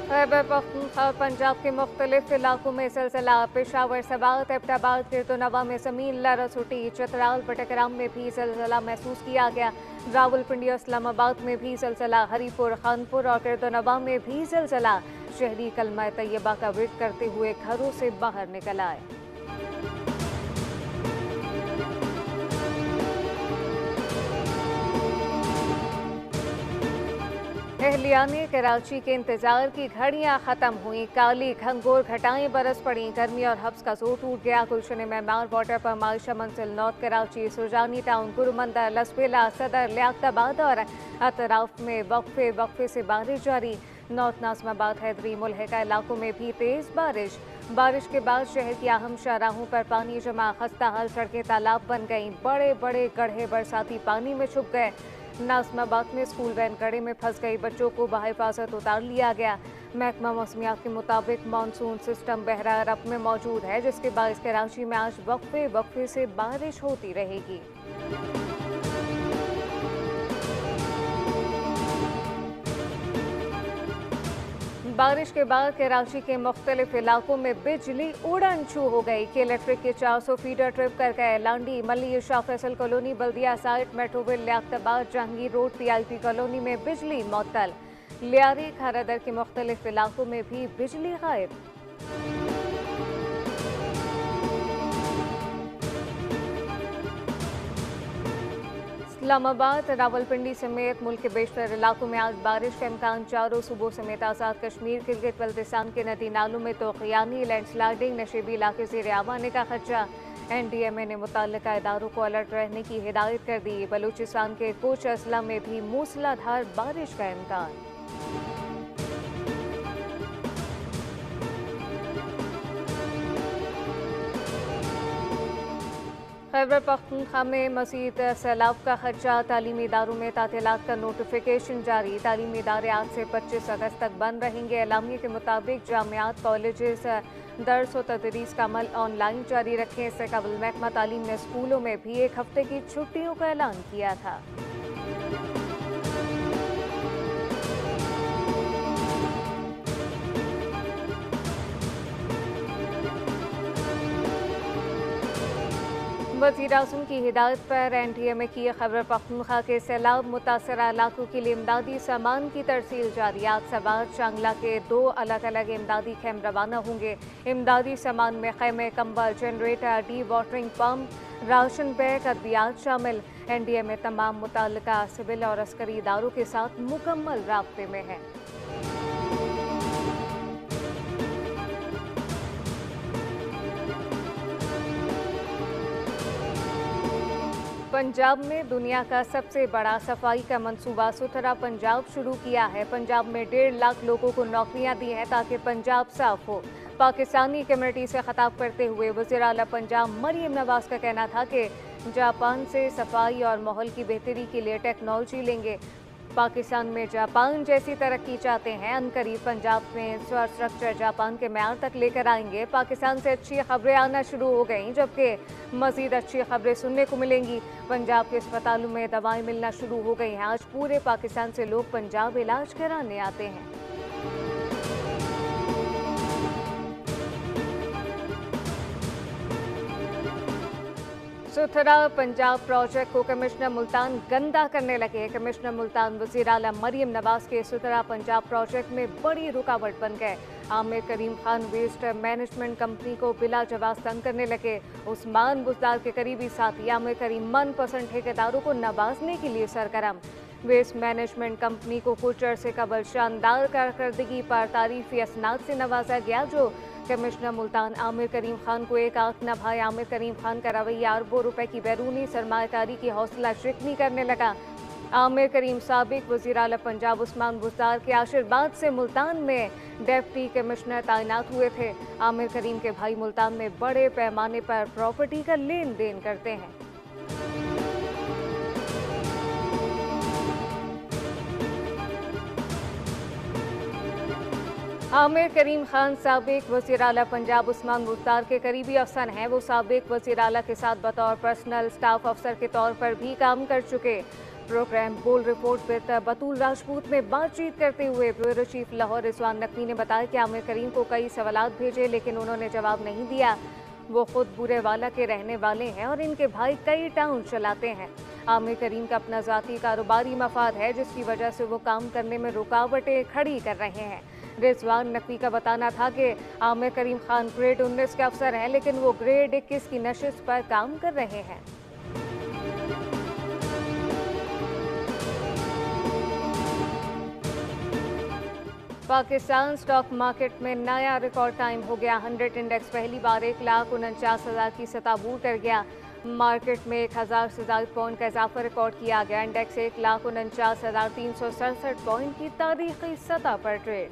खैबर पख्तूनख्वा और पंजाब के मुख्तलिफ इलाकों में सिलसिला। पेशावर सबात एबटाबाद गिरदोनवा में ज़मीन लरज़ उठी। चित्राल बटग्राम में भी सिलसिला महसूस किया गया। रावलपिंडी और इस्लामाबाद में भी सिलसिला। हरीपुर, खानपुर और गिरदोनवा में भी सिलसिला। शहरी कलमा तैयबा का विर्द करते हुए घरों से बाहर निकल आए। एहलियाने कराची के इंतजार की घड़ियां खत्म हुई। काली घंघोर घटाएं बरस पड़ी। गर्मी और हब्स का जोर टूट गया। गुलशन मेमार वाटर पर मायशा मंजिल नॉर्थ कराची, सुरजानी टाउन, गुरुमंदर, लसबेला, सदर, लियाकताबाद और अतराफ में वक्फे से बारिश जारी। नॉर्थ नाज़िमाबाद, हैदरी, मुल्हिका इलाकों में भी तेज बारिश के बाद शहर की अहम शाहराहों पर पानी जमा। खस्ता हाल सड़कें तालाब बन गईं। बड़े बड़े गड्ढे बरसाती पानी में छुप गए। नाज़िमाबाद में स्कूल वैन गड्ढे में फंस गई। बच्चों को बहिफाजत उतार लिया गया। महकमा मौसमियात के मुताबिक मानसून सिस्टम बहरा अरब में मौजूद है, जिसके बायस कराची में आज वक्फे से बारिश होती रहेगी। बारिश के बाद कराची के मुख्तलिफ इलाकों में बिजली उड़न छू हो गई। के इलेक्ट्रिक के 400 फीडर ट्रिप कर गए। लांडी, मल्ली, Shah Faisal colony, Baldia site, Metroville, Liaquatabad, Jahangir road, PIP colony में बिजली मुअत्तल। लियारी, खारादर के मुख्तलिफ इलाकों में भी बिजली गायब। इस्लामाबाद, रावलपिंडी समेत मुल्क के बेशतर इलाकों में आज बारिश का इम्कान। चारों सूबों समेत आज़ाद कश्मीर, गिलगित बल्तिस्तान के नदी नालों में तोक़यानी, लैंडस्लाइडिंग, नशेबी इलाके ज़ेर आब आने का खदशा। NDMA ने मुतल्लिका इदारों को अलर्ट रहने की हिदायत कर दी। बलूचिस्तान के कुछ अजला में भी मूसलाधार बारिश का इम्कान। खैबर पख्तूनख्वा में मज़ीद सैलाब का खदशा। तालीमी इदारों में तातीलात का नोटिफिकेशन जारी। तालीमी इदारे आज से 25 अगस्त तक बंद रहेंगे। एलामिया के मुताबिक जामियात, कॉलेजेस दर्स व तदरीस का अमल ऑनलाइन जारी रखें। इससे कबल महकमा तालीम ने स्कूलों में भी एक हफ्ते की छुट्टियों का ऐलान किया था। वज़ीर-ए-आज़म की हिदायत पर NDMA की खैबर पख्तूनख्वा के सैलाब मुतासरा इलाकों के लिए इमदादी सामान की तरसील जारी। आज सवार चांगला के 2 अलग अलग इमदादी कैम्प रवाना होंगे। इमदादी सामान में खैमे, कंबल, generator, dewatering pump, ration bag, अद्वियात शामिल। NDMA तमाम मुतल्लिका सिविल और अस्करी इदारों के साथ मुकम्मल राब्ते में है। पंजाब में दुनिया का सबसे बड़ा सफाई का मंसूबा सुथरा पंजाब शुरू किया है। पंजाब में 1.5 लाख लोगों को नौकरियां दी हैं ताकि पंजाब साफ हो। पाकिस्तानी कम्युनिटी से खिताब करते हुए वज़ीर आला पंजाब मरियम नवाज का कहना था कि जापान से सफाई और माहौल की बेहतरी के लिए टेक्नोलॉजी लेंगे। पाकिस्तान में जापान जैसी तरक्की चाहते हैं। अनकरीब पंजाब में इंफ्रास्ट्रक्चर जापान के म्यार तक लेकर आएंगे। पाकिस्तान से अच्छी खबरें आना शुरू हो गईं, जबकि मजीद अच्छी खबरें सुनने को मिलेंगी। पंजाब के अस्पतालों में दवाएं मिलना शुरू हो गई हैं। आज पूरे पाकिस्तान से लोग पंजाब इलाज कराने आते हैं। सुथरा पंजाब प्रोजेक्ट को कमिश्नर मुल्तान गंदा करने लगे। कमिश्नर मुल्तान वज़ीर आला मरियम नवाज के सुथरा पंजाब प्रोजेक्ट में बड़ी रुकावट बन गए। आमिर करीम खान वेस्ट मैनेजमेंट कंपनी को बिला जवाब तंग करने लगे। उस्मान बुज़दार के करीबी साथी आमिर करीम मनपसंद ठेकेदारों को नवाजने के लिए सरगर्म। वेस्ट मैनेजमेंट कंपनी को कुछ अरसे कबल शानदार कारकर्दगी पर तारीफी असनाद से नवाजा गया, जो कमिश्नर मुल्तान आमिर करीम खान को एक आंख न भाई। आमिर करीम खान का रवैया अरबों रुपए की बैरूनी सरमायाकारी की हौसला शिकनी करने लगा। आमिर करीम साबिक वज़ीर आला पंजाब उस्मान बुज़दार के आशीर्वाद से मुल्तान में डिप्टी कमिश्नर तैनात हुए थे। आमिर करीम के भाई मुल्तान में बड़े पैमाने पर प्रॉपर्टी का लेन देन करते हैं। आमिर करीम खान साबिक वज़ीर आला पंजाब उस्मान बुज़दार के करीबी अफसर हैं। वो साबिक वज़ीर आला के साथ बतौर पर्सनल स्टाफ अफसर के तौर पर भी काम कर चुके। प्रोग्राम बोल रिपोर्ट विद बतूल राजपूत में बातचीत करते हुए ब्यूरो चीफ लाहौर रिजवान नकवी ने बताया कि आमिर करीम को कई सवालात भेजे लेकिन उन्होंने जवाब नहीं दिया। वो खुद बुरेवाला के रहने वाले हैं और इनके भाई कई टाउन चलाते हैं। आमिर करीम का अपना ज़ाती कारोबारी मफाद है जिसकी वजह से वो काम करने में रुकावटें खड़ी कर रहे हैं। रिजवान नकवी का बताना था कि आमिर करीम खान ग्रेड 19 के अफसर हैं लेकिन वो ग्रेड 21 की नशिस्त पर काम कर रहे हैं। पाकिस्तान स्टॉक मार्केट में नया रिकॉर्ड टाइम हो गया। 100 इंडेक्स पहली बार 1,49,000 की सतह अबूर कर गया। मार्केट में 1,000 से ज्यादा पॉइंट का इजाफा रिकॉर्ड किया गया। इंडेक्स 1,49,367 पॉइंट की तारीखी सतह पर ट्रेड।